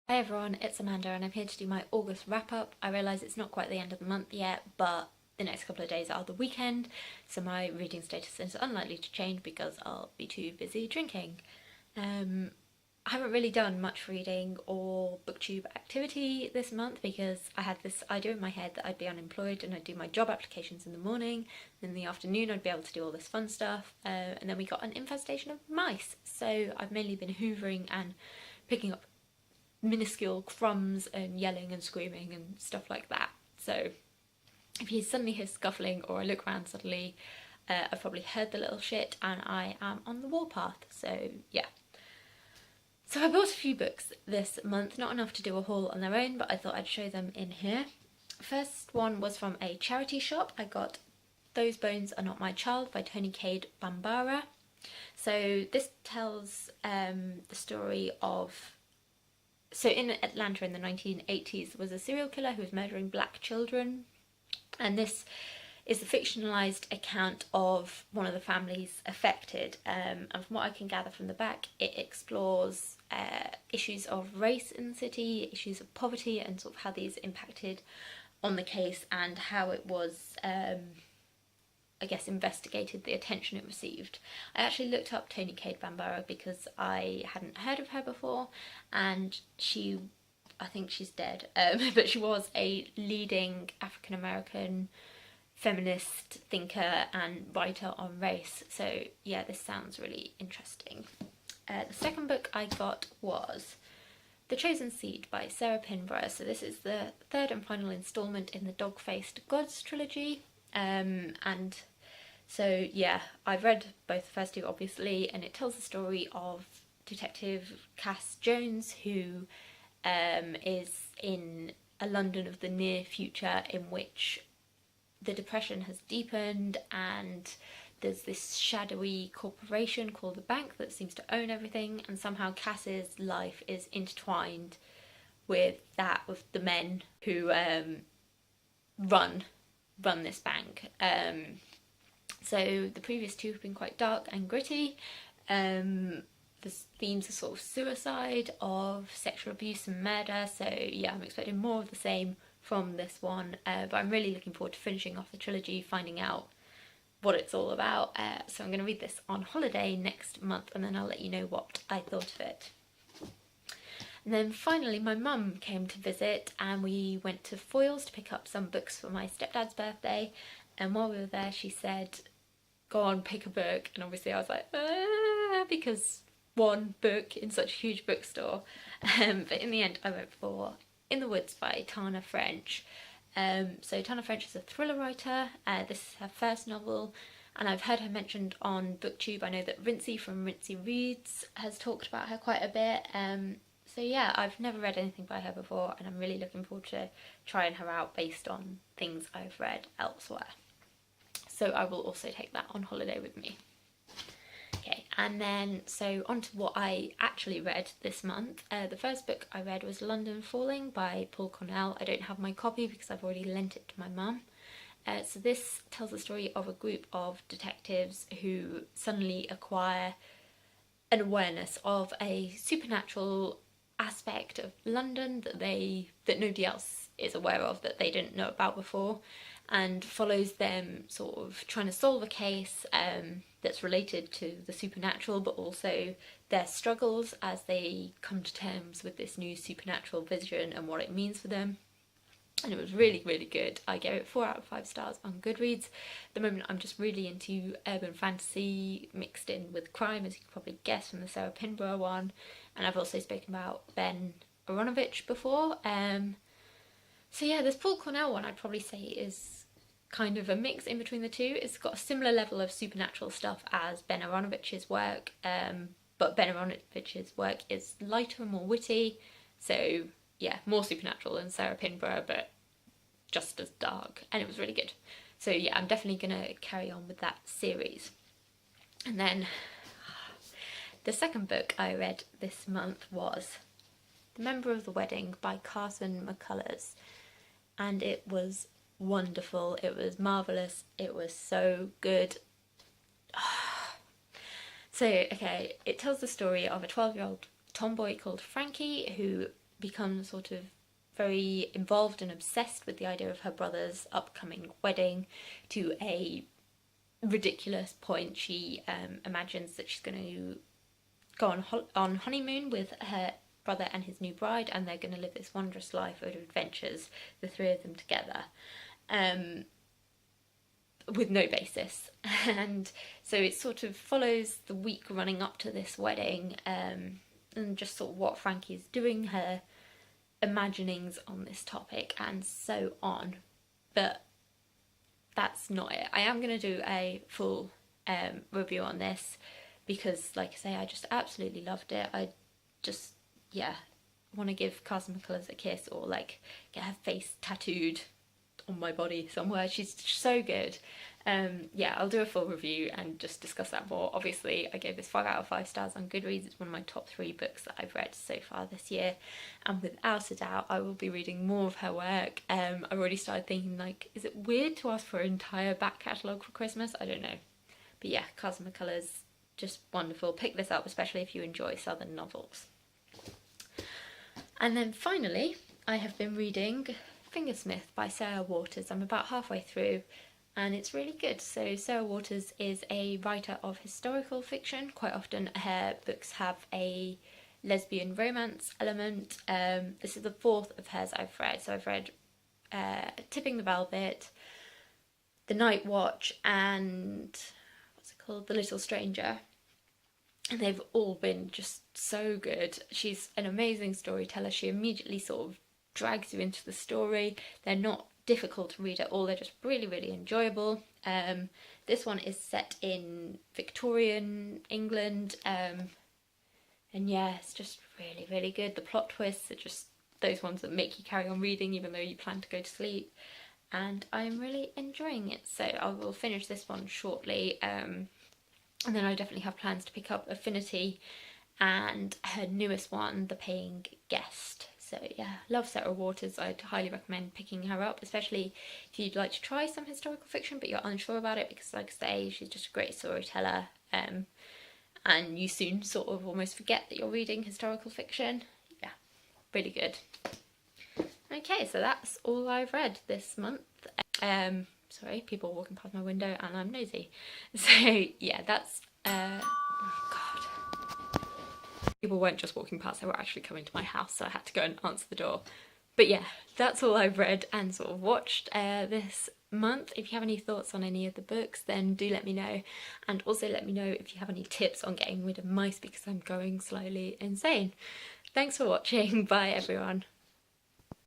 Hi everyone, it's Amanda and I'm here to do my August wrap up. I realise it's not quite the end of the month yet, but the next couple of days are the weekend, so my reading status is unlikely to change because I'll be too busy drinking. I haven't really done much reading or booktube activity this month because I had this idea in my head that I'd be unemployed and I'd do my job applications in the morning, and in the afternoon I'd be able to do all this fun stuff, and then we got an infestation of mice, so I've mainly been hoovering and picking up minuscule crumbs and yelling and screaming and stuff like that. So if you suddenly hear scuffling or I look around suddenly, I've probably heard the little shit and I am on the warpath. So yeah. So I bought a few books this month, not enough to do a haul on their own, but I thought I'd show them in here. First one was from a charity shop. I got Those Bones Are Not My Child by Tony Cade Bambara. So this tells the story of, so in Atlanta in the 1980s there was a serial killer who was murdering black children, and this is the fictionalised account of one of the families affected, and from what I can gather from the back, it explores issues of race in the city, issues of poverty, and sort of how these impacted on the case and how it was I guess investigated, the attention it received. I actually looked up Tony Cade Bambara because I hadn't heard of her before, and I think she's dead, but she was a leading African American feminist thinker and writer on race. So yeah, this sounds really interesting. The second book I got was The Chosen Seed by Sarah Pinborough. So this is the third and final instalment in the Dog-Faced Gods trilogy. And so yeah, I've read both the first two obviously, and it tells the story of Detective Cass Jones, who is in a London of the near future in which the depression has deepened and there's this shadowy corporation called the bank that seems to own everything, and somehow Cass's life is intertwined with that of the men who run this bank. So the previous two have been quite dark and gritty. The themes are sort of suicide, of sexual abuse and murder, so yeah, I'm expecting more of the same from this one, but I'm really looking forward to finishing off the trilogy, finding out what it's all about. So I'm going to read this on holiday next month and then I'll let you know what I thought of it. And then finally my mum came to visit and we went to Foyles to pick up some books for my stepdad's birthday, and while we were there she said, go on, pick a book, and obviously I was like, because one book in such a huge bookstore, but in the end I went for In the Woods by Tana French. So Tana French is a thriller writer. This is her first novel, and I've heard her mentioned on BookTube. I know that Rincey from Rincey Reads has talked about her quite a bit. So yeah, I've never read anything by her before, and I'm really looking forward to trying her out based on things I've read elsewhere. So I will also take that on holiday with me. Okay, and then so on to what I actually read this month. The first book I read was London Falling by Paul Cornell. I don't have my copy because I've already lent it to my mum. So this tells the story of a group of detectives who suddenly acquire an awareness of a supernatural aspect of London that nobody else is aware of, that they didn't know about before, and follows them sort of trying to solve a case that's related to the supernatural, but also their struggles as they come to terms with this new supernatural vision and what it means for them. And it was really, really good. I gave it 4 out of 5 stars on Goodreads. At the moment I'm just really into urban fantasy mixed in with crime, as you can probably guess from the Sarah Pinborough one, and I've also spoken about Ben Aronovich before. So yeah, this Paul Cornell one I'd probably say is kind of a mix in between the two. It's got a similar level of supernatural stuff as Ben Aronovich's work, but Ben Aronovich's work is lighter and more witty, so yeah, more supernatural than Sarah Pinborough, but just as dark, and it was really good. So yeah, I'm definitely going to carry on with that series. And then the second book I read this month was The Member of the Wedding by Carson McCullers, and it was wonderful, it was marvellous, it was so good. So, okay, it tells the story of a 12-year-old tomboy called Frankie who becomes sort of very involved and obsessed with the idea of her brother's upcoming wedding to a ridiculous point. She imagines that she's going to go on honeymoon with her brother and his new bride, and they're going to live this wondrous life of adventures, the three of them together, with no basis. And so it sort of follows the week running up to this wedding, and just sort of what Frankie is doing, her imaginings on this topic, and so on. But that's not it. I am going to do a full review on this because, like I say, I just absolutely loved it. I just, yeah, want to give Carson McCullers a kiss, or like get her face tattooed on my body somewhere. She's so good. Yeah, I'll do a full review and just discuss that more. Obviously, I gave this 5 out of 5 stars on Goodreads. It's one of my top 3 books that I've read so far this year, and without a doubt I will be reading more of her work. I've already started thinking, like, is it weird to ask for an entire back catalogue for Christmas? I don't know. But yeah, Carson McCullers, just wonderful. Pick this up, especially if you enjoy Southern novels. And then finally, I have been reading Fingersmith by Sarah Waters. I'm about halfway through, and it's really good. So Sarah Waters is a writer of historical fiction. Quite often her books have a lesbian romance element. This is the 4th of hers I've read. So I've read Tipping the Velvet, The Night Watch, and what's it called? The Little Stranger. And they've all been just so good. She's an amazing storyteller. She immediately sort of drags you into the story. They're not difficult to read at all. They're just really, really enjoyable. This one is set in Victorian England. And yeah, it's just really, really good. The plot twists are just those ones that make you carry on reading even though you plan to go to sleep. And I'm really enjoying it. So I will finish this one shortly. And then I definitely have plans to pick up Affinity and her newest one, The Paying Guest. So yeah, love Sarah Waters. I'd highly recommend picking her up, especially if you'd like to try some historical fiction but you're unsure about it, because like I say, she's just a great storyteller, and you soon sort of almost forget that you're reading historical fiction. Yeah, really good. Okay, so that's all I've read this month. Sorry, people walking past my window and I'm nosy. So yeah, that's oh god. People weren't just walking past, they were actually coming to my house, so I had to go and answer the door. But yeah, that's all I've read and sort of watched this month. If you have any thoughts on any of the books, then do let me know. And also let me know if you have any tips on getting rid of mice, because I'm going slowly insane. Thanks for watching. Bye everyone.